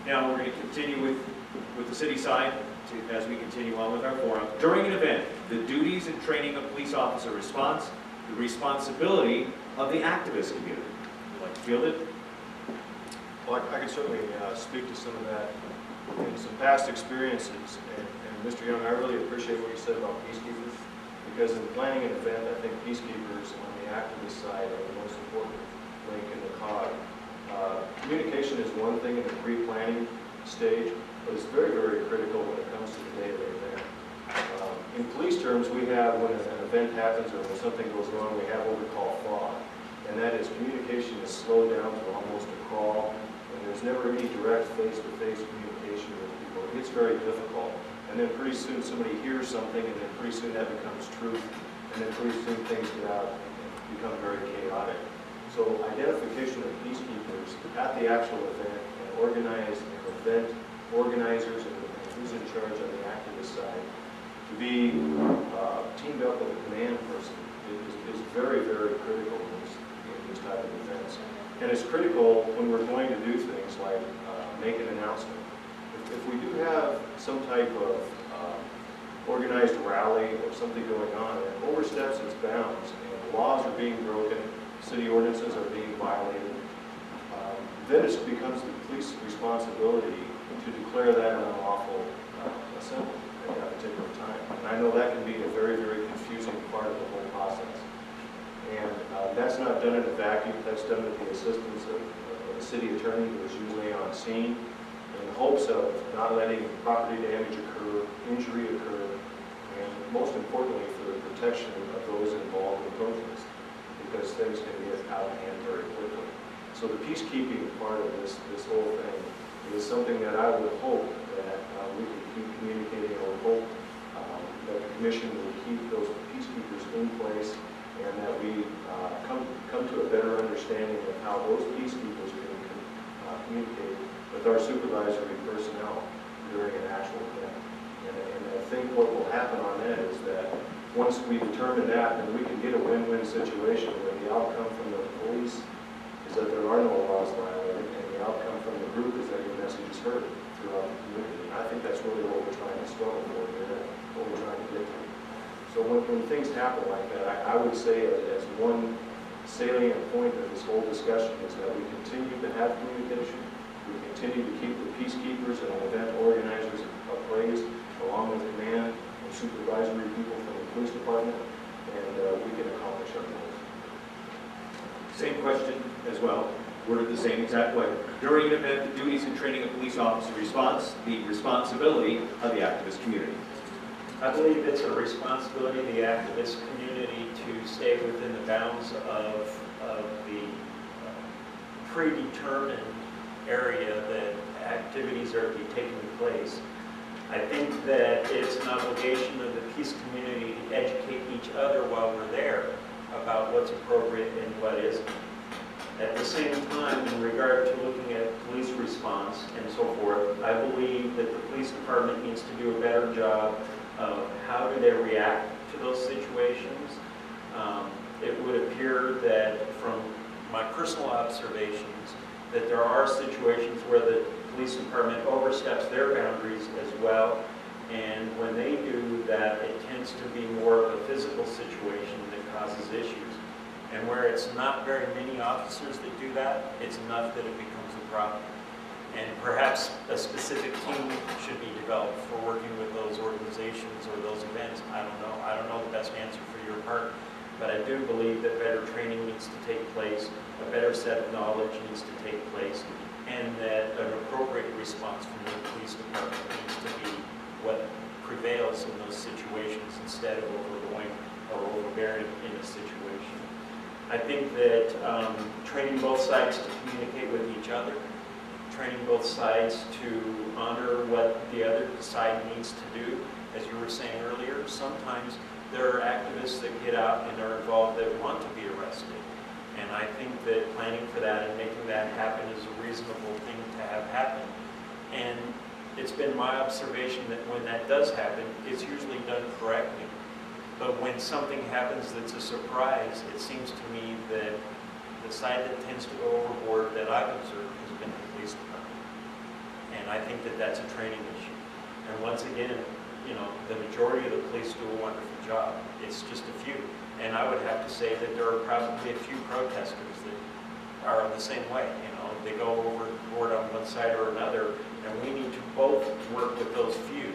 Now we're going to continue with the city side as we continue on with our forum. During an event, the duties and training of police officer response, the responsibility of the activist community. Would you like to field it? Well, I can certainly speak to some of that in some past experiences. And Mr. Young, I really appreciate what you said about peacekeepers, because in planning an event, I think peacekeepers on the activist side are the most important link in the cog. Communication is one thing in the pre-planning stage, but it's very, very critical when it comes to the day of the event. In police terms, we have, when an event happens or when something goes wrong, we have what we call fog. And that is communication is slowed down to almost a crawl, and there's never any direct face-to-face communication with people. It gets very difficult. And then pretty soon somebody hears something, and then pretty soon that becomes truth, and then pretty soon things get out and become very chaotic. So identification of peacekeepers at the actual event and organize an event, organizers and who's in charge on the activist side, to be teamed up with a command person is very, very critical in these type of events. And it's critical when we're going to do things like make an announcement. If we do have some type of organized rally or something going on and it oversteps its bounds and laws are being broken, city ordinances are being violated, then it becomes the police's responsibility to declare that an unlawful assembly at that particular time. And I know that can be a very, very confusing part of the whole process. And that's not done in a vacuum. That's done with the assistance of the city attorney, who is usually on scene, in the hopes of not letting property damage occur, injury occur, and most importantly for the protection of those involved in the protest, because things can get out of hand very quickly. So the peacekeeping part of this whole thing is something that I would hope that we can keep communicating. I would hope that the commission will keep those peacekeepers in place, and that we come to a better understanding of how those peacekeepers can communicate with our supervisory personnel during an actual event. And I think what will happen on that is that once we determine that, then we can get a win-win situation where the outcome from the police is that there are no laws violated, and the outcome from the group is that your message is heard throughout the community. And I think that's really what we're trying to struggle for here, what we're trying to get to. So when things happen like that, I would say as one salient point of this whole discussion is that we continue to have communication, we continue to keep the peacekeepers and event organizers appraised, along with command and supervisory people from the police department, and we can accomplish our goals. Same question as well, worded the same exact way. During an event, the duties and training of police officer response, the responsibility of the activist community. I believe it's a responsibility of the activist community to stay within the bounds of the predetermined area that activities are to be taking place. I think that it's an obligation of the peace community to educate each other while we're there about what's appropriate and what isn't. At the same time, in regard to looking at police response and so forth, I believe that the police department needs to do a better job of how do they react to those situations. It would appear that from my personal observations that there are situations where the police department oversteps their boundaries as well, and when they do that, it tends to be more of a physical situation that causes issues. And where it's not very many officers that do that, it's enough that it becomes a problem. And perhaps a specific team should be developed for working with those organizations or those events. I don't know. I don't know the best answer for your part, but I do believe that better training needs to take place, a better set of knowledge needs to take place, and that an appropriate response from the police department needs to be what prevails in those situations instead of overgoing or overbearing in a situation. I think that training both sides to communicate with each other, training both sides to honor what the other side needs to do. As you were saying earlier, sometimes there are activists that get out and are involved that want to be arrested. And I think that planning for that and making that happen is a reasonable thing to have happen. And it's been my observation that when that does happen, it's usually done correctly. But when something happens that's a surprise, it seems to me that the side that tends to go overboard that I've observed has been the police department. And I think that that's a training issue. And once again, you know, the majority of the police do a wonderful job. It's just a few. And I would have to say that there are probably a few protesters that are the same way. You know, they go overboard on one side or another, and we need to both work with those few